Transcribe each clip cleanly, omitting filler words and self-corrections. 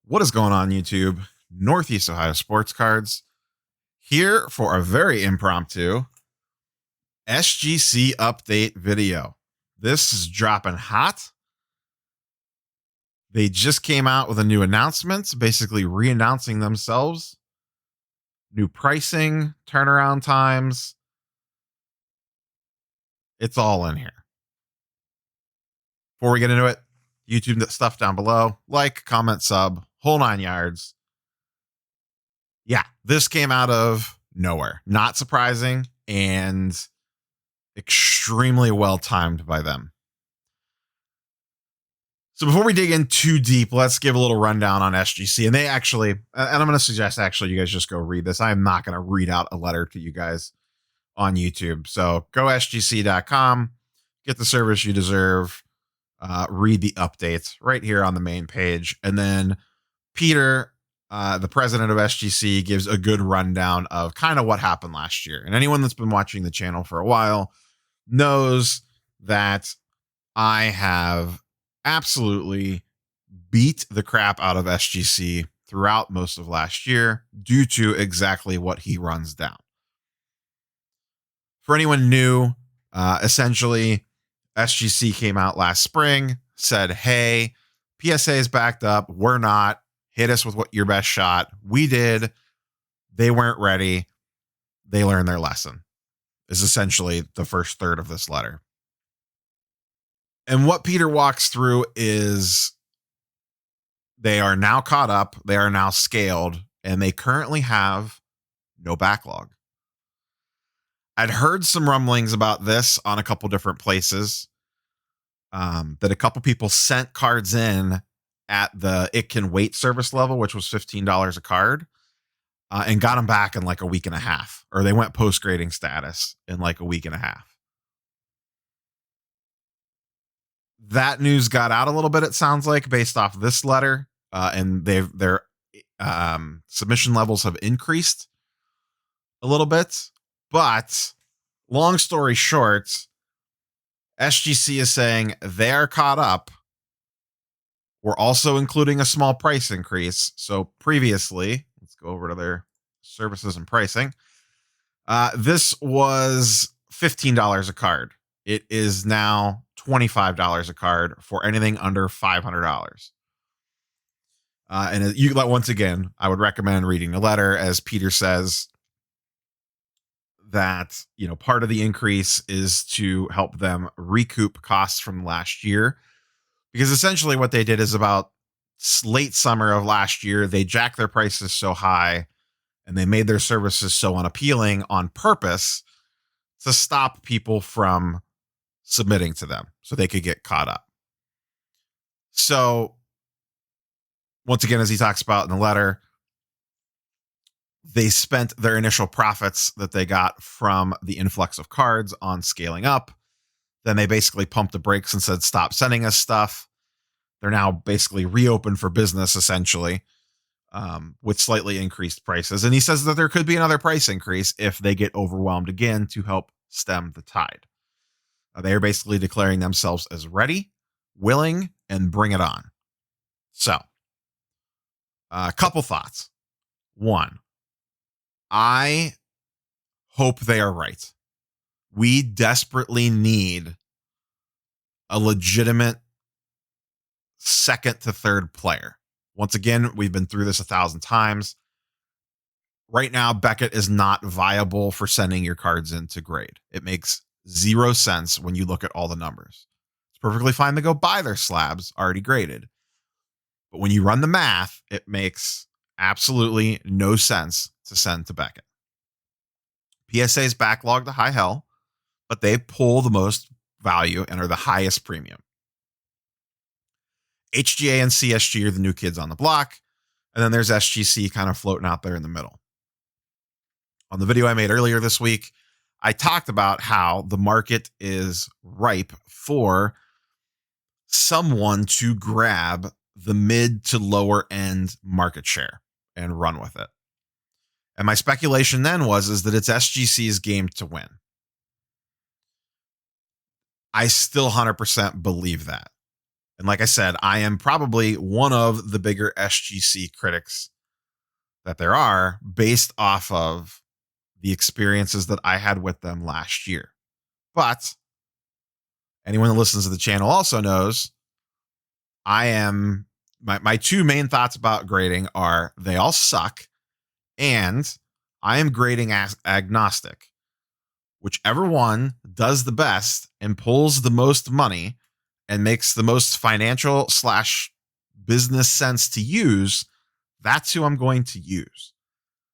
What is going on, YouTube? Northeast Ohio Sports Cards here for a very impromptu SGC update video. This is dropping hot. They just came out with a new announcement, basically re-announcing themselves. New pricing, turnaround times. It's all in here. Before we get into it, YouTube stuff down below. Like, comment, sub, whole 9 yards. Yeah, this came out of nowhere. Not surprising and extremely well timed by them. So before we dig in too deep, let's give a little rundown on SGC. And they actually, and I'm going to suggest actually you guys just go read this. I am not going to read out a letter to you guys on YouTube. So go sgc.com, get the service you deserve, read the updates right here on the main page. And then Peter, the president of SGC, gives a good rundown of kind of what happened last year. And anyone that's been watching the channel for a while knows that I have absolutely beat the crap out of SGC throughout most of last year due to exactly what he runs down. For anyone new, essentially, SGC came out last spring, said, hey, PSA is backed up. We're not. Hit us with what your best shot. We did. They weren't ready. They learned their lesson, is essentially the first third of this letter. And what Peter walks through is they are now caught up. They are now scaled, and they currently have no backlog. I'd heard some rumblings about this on a couple different places, that a couple people sent cards in at the It Can Wait service level, which was $15 a card, and got them back in like a week and a half, or they went post-grading status in like a week and a half. That news got out a little bit, it sounds like, based off this letter, and their submission levels have increased a little bit. But long story short, SGC is saying they are caught up. We're also including a small price increase. So previously, let's go over to their services and pricing. This was $15 a card. It is now $25 a card for anything under $500. And you, once again, I would recommend reading the letter, as Peter says that, you know, part of the increase is to help them recoup costs from last year. Because essentially what they did is about late summer of last year, they jacked their prices so high and they made their services so unappealing on purpose to stop people from submitting to them so they could get caught up. So once again, as he talks about in the letter, they spent their initial profits that they got from the influx of cards on scaling up. Then they basically pumped the brakes and said, stop sending us stuff. They're now basically reopened for business, essentially, with slightly increased prices. And he says that there could be another price increase if they get overwhelmed again to help stem the tide. They are basically declaring themselves as ready, willing, and bring it on. So, a couple thoughts. One, I hope they are right. We desperately need a legitimate second to third player. Once again, we've been through this 1,000 times. Right now, Beckett is not viable for sending your cards in to grade. It makes zero sense when you look at all the numbers. It's perfectly fine to go buy their slabs already graded. But when you run the math, it makes absolutely no sense to send to Beckett. PSA's backlogged to high hell, but they pull the most value and are the highest premium. HGA and CSG are the new kids on the block, and then there's SGC kind of floating out there in the middle. On the video I made earlier this week, I talked about how the market is ripe for someone to grab the mid to lower end market share and run with it. And my speculation then is that it's SGC's game to win. I still 100% believe that. And like I said, I am probably one of the bigger SGC critics that there are based off of the experiences that I had with them last year. But anyone that listens to the channel also knows I am my two main thoughts about grading are they all suck and I am grading agnostic. Whichever one does the best and pulls the most money and makes the most financial / business sense to use, that's who I'm going to use.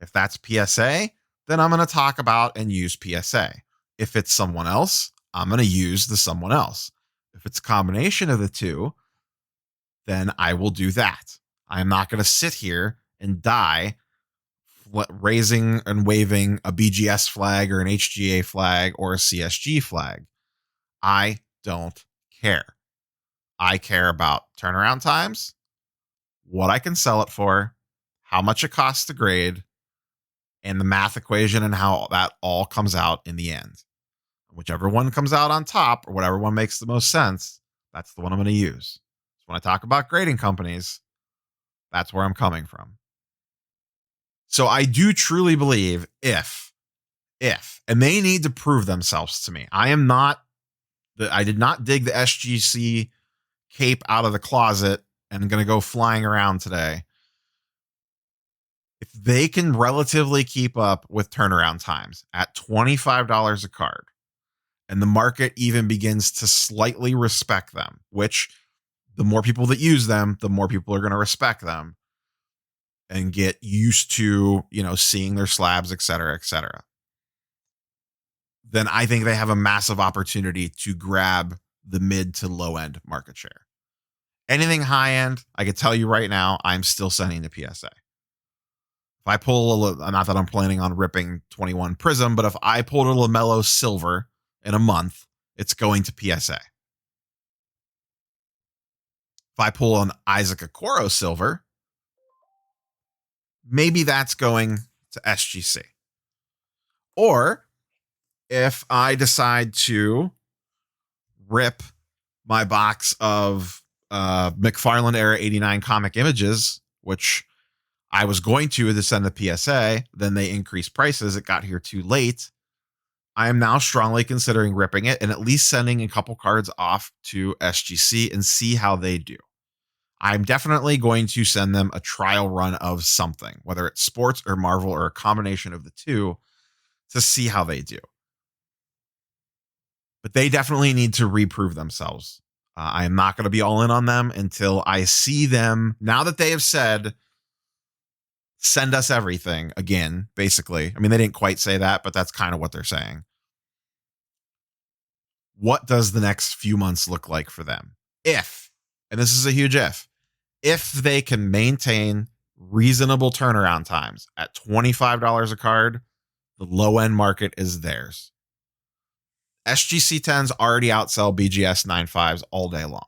If that's PSA, then I'm going to talk about and use PSA. If it's someone else, I'm going to use the someone else. If it's a combination of the two, then I will do that. I'm not going to sit here and die raising and waving a BGS flag or an HGA flag or a CSG flag. I don't care. I care about turnaround times, what I can sell it for, how much it costs to grade, and the math equation and how that all comes out in the end. Whichever one comes out on top or whatever one makes the most sense, that's the one I'm going to use. So when I talk about grading companies, that's where I'm coming from. So I do truly believe if, and they need to prove themselves to me. I did not dig the SGC cape out of the closet and I'm going to go flying around today. If they can relatively keep up with turnaround times at $25 a card, and the market even begins to slightly respect them, which the more people that use them, the more people are going to respect them and get used to, seeing their slabs, et cetera, then I think they have a massive opportunity to grab the mid to low end market share. Anything high end, I can tell you right now, I'm still sending to PSA. If I pull not that I'm planning on ripping 21 Prism, but if I pulled a LaMelo Silver in a month, it's going to PSA. If I pull an Isaac Okoro Silver, maybe that's going to SGC. Or if I decide to rip my box of McFarlane era 89 comic images, which I was going to send to PSA, then they increased prices. It got here too late. I am now strongly considering ripping it and at least sending a couple cards off to SGC and see how they do. I'm definitely going to send them a trial run of something, whether it's sports or Marvel or a combination of the two, to see how they do. But they definitely need to reprove themselves. I am not going to be all in on them until I see them, now that they have said, send us everything again, basically. I mean, they didn't quite say that, but that's kind of what they're saying. What does the next few months look like for them? If, and this is a huge if they can maintain reasonable turnaround times at $25 a card, the low end market is theirs. SGC 10s already outsell BGS 9.5s all day long.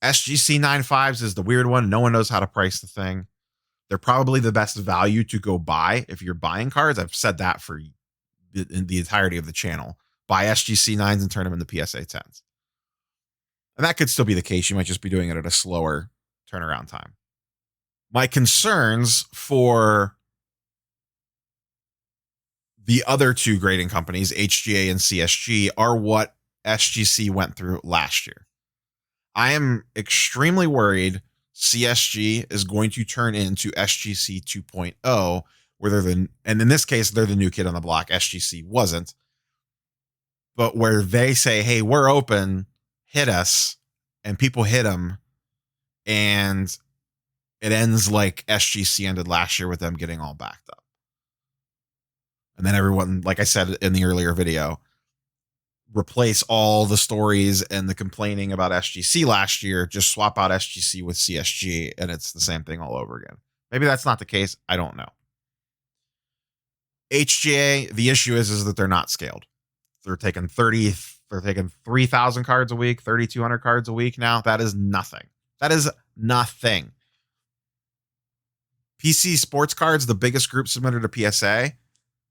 SGC 9.5s is the weird one. No one knows how to price the thing. They're probably the best value to go buy if you're buying cards. I've said that for the entirety of the channel. Buy SGC 9s and turn them into PSA 10s. And that could still be the case. You might just be doing it at a slower turnaround time. My concerns for the other two grading companies, HGA and CSG, are what SGC went through last year. I am extremely worried CSG is going to turn into SGC 2.0, where and in this case, they're the new kid on the block. SGC wasn't. But where they say, hey, we're open, hit us, and people hit them, and it ends like SGC ended last year with them getting all backed up. And then everyone, like I said in the earlier video, replace all the stories and the complaining about SGC last year, just swap out SGC with CSG, and it's the same thing all over again. Maybe that's not the case. I don't know. HGA, the issue is that they're not scaled. They're taking 3,000 cards a week, 3,200 cards a week now. That is nothing. That is nothing. PC Sports Cards, the biggest group submitter to PSA,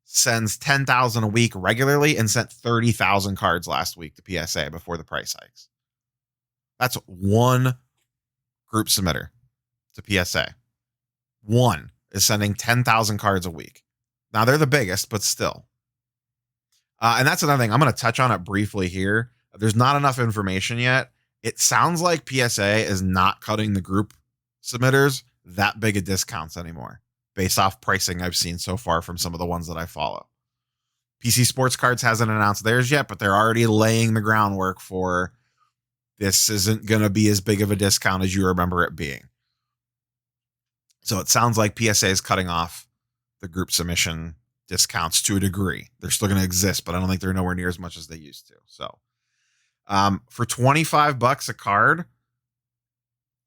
sends 10,000 a week regularly and sent 30,000 cards last week to PSA before the price hikes. That's one group submitter to PSA. One is sending 10,000 cards a week. Now, they're the biggest, but still. And that's another thing. I'm going to touch on it briefly here. There's not enough information yet. It sounds like PSA is not cutting the group submitters that big of discounts anymore, based off pricing I've seen so far from some of the ones that I follow. PC Sports Cards hasn't announced theirs yet, but they're already laying the groundwork for this isn't going to be as big of a discount as you remember it being. So it sounds like PSA is cutting off the group submission discounts to a degree. They're still going to exist, but I don't think they're nowhere near as much as they used to. So for $25 a card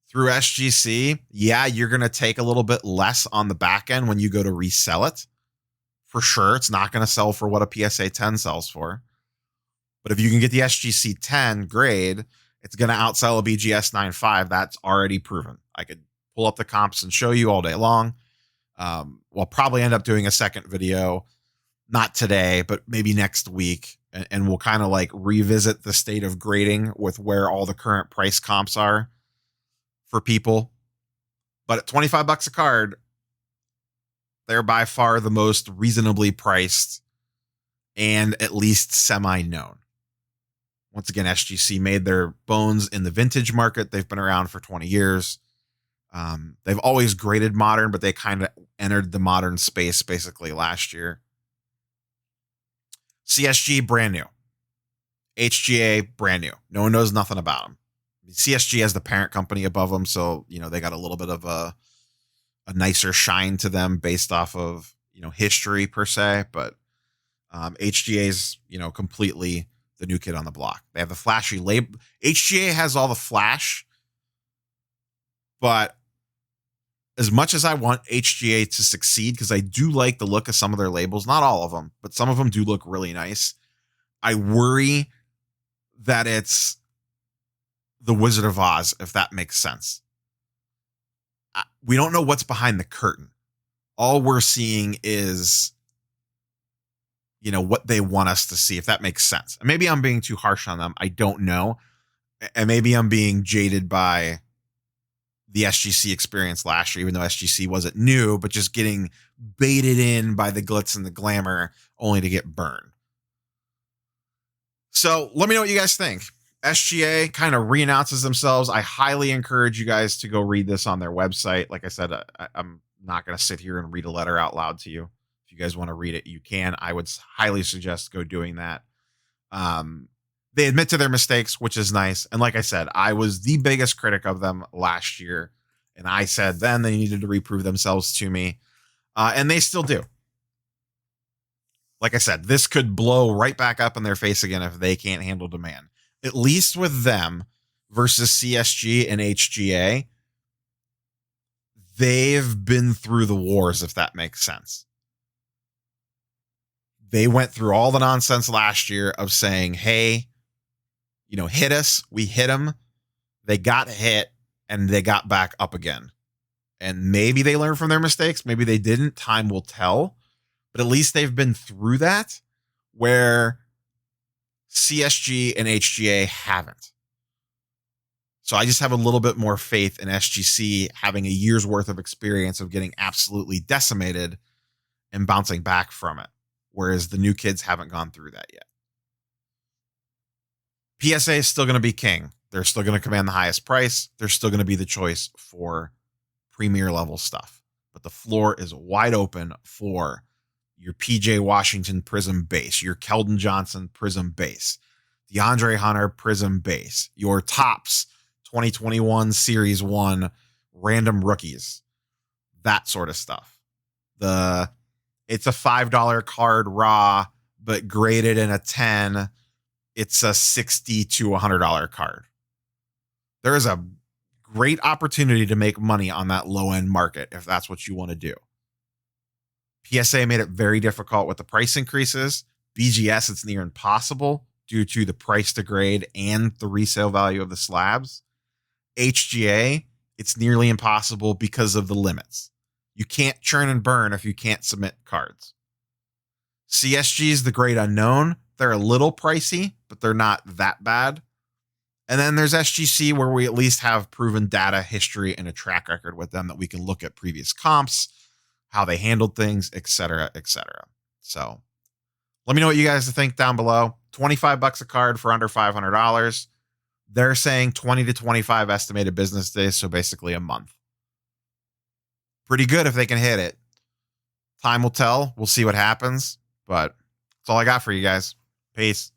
through SGC, yeah, you're going to take a little bit less on the back end when you go to resell it. For sure, it's not going to sell for what a PSA 10 sells for. But if you can get the SGC 10 grade, it's going to outsell a BGS 9.5. That's already proven. I could pull up the comps and show you all day long. We'll probably end up doing a second video, not today, but maybe next week. And we'll kind of like revisit the state of grading with where all the current price comps are for people. But at $25 a card, they're by far the most reasonably priced and at least semi-known. Once again, SGC made their bones in the vintage market. They've been around for 20 years. They've always graded modern, but they kind of entered the modern space basically last year. CSG, brand new. HGA, brand new. No one knows nothing about them. CSG has the parent company above them, so they got a little bit of a nicer shine to them based off of history per se. But HGA's completely the new kid on the block. They have the flashy label. HGA has all the flash, but as much as I want HGA to succeed, because I do like the look of some of their labels, not all of them, but some of them do look really nice, I worry that it's the Wizard of Oz, if that makes sense. We don't know what's behind the curtain. All we're seeing is, what they want us to see, if that makes sense. And maybe I'm being too harsh on them. I don't know. And maybe I'm being jaded by the SGC experience last year, even though SGC wasn't new, but just getting baited in by the glitz and the glamour only to get burned. So let me know what you guys think. SGA kind of reannounces themselves. I highly encourage you guys to go read this on their website. Like I said, I'm not going to sit here and read a letter out loud to you. If you guys want to read it, you can. I would highly suggest go doing that. They admit to their mistakes, which is nice. And like I said, I was the biggest critic of them last year. And I said then they needed to reprove themselves to me. And they still do. Like I said, this could blow right back up in their face again if they can't handle demand. At least with them versus CSG and HGA, they've been through the wars, if that makes sense. They went through all the nonsense last year of saying, hey, hit us. We hit them. They got hit and they got back up again. And maybe they learned from their mistakes. Maybe they didn't. Time will tell. But at least they've been through that, where CSG and HGA haven't. So I just have a little bit more faith in SGC having a year's worth of experience of getting absolutely decimated and bouncing back from it, whereas the new kids haven't gone through that yet. PSA is still going to be king. They're still going to command the highest price. They're still going to be the choice for premier level stuff. But the floor is wide open for your PJ Washington Prism base, your Keldon Johnson Prism base, DeAndre Hunter Prism base, your Topps 2021 Series 1 random rookies, that sort of stuff. It's a $5 card raw, but graded in a 10, it's a $60 to $100 card. There is a great opportunity to make money on that low end market if that's what you want to do. PSA made it very difficult with the price increases. BGS, it's near impossible due to the price to grade and the resale value of the slabs. HGA, it's nearly impossible because of the limits. You can't churn and burn if you can't submit cards. CSG is the great unknown. They're a little pricey, but they're not that bad. And then there's SGC, where we at least have proven data, history, and a track record with them that we can look at previous comps, how they handled things, et cetera, et cetera. So let me know what you guys think down below. $25 a card for under $500. They're saying 20 to 25 estimated business days, so basically a month. Pretty good if they can hit it. Time will tell. We'll see what happens, but that's all I got for you guys. Peace.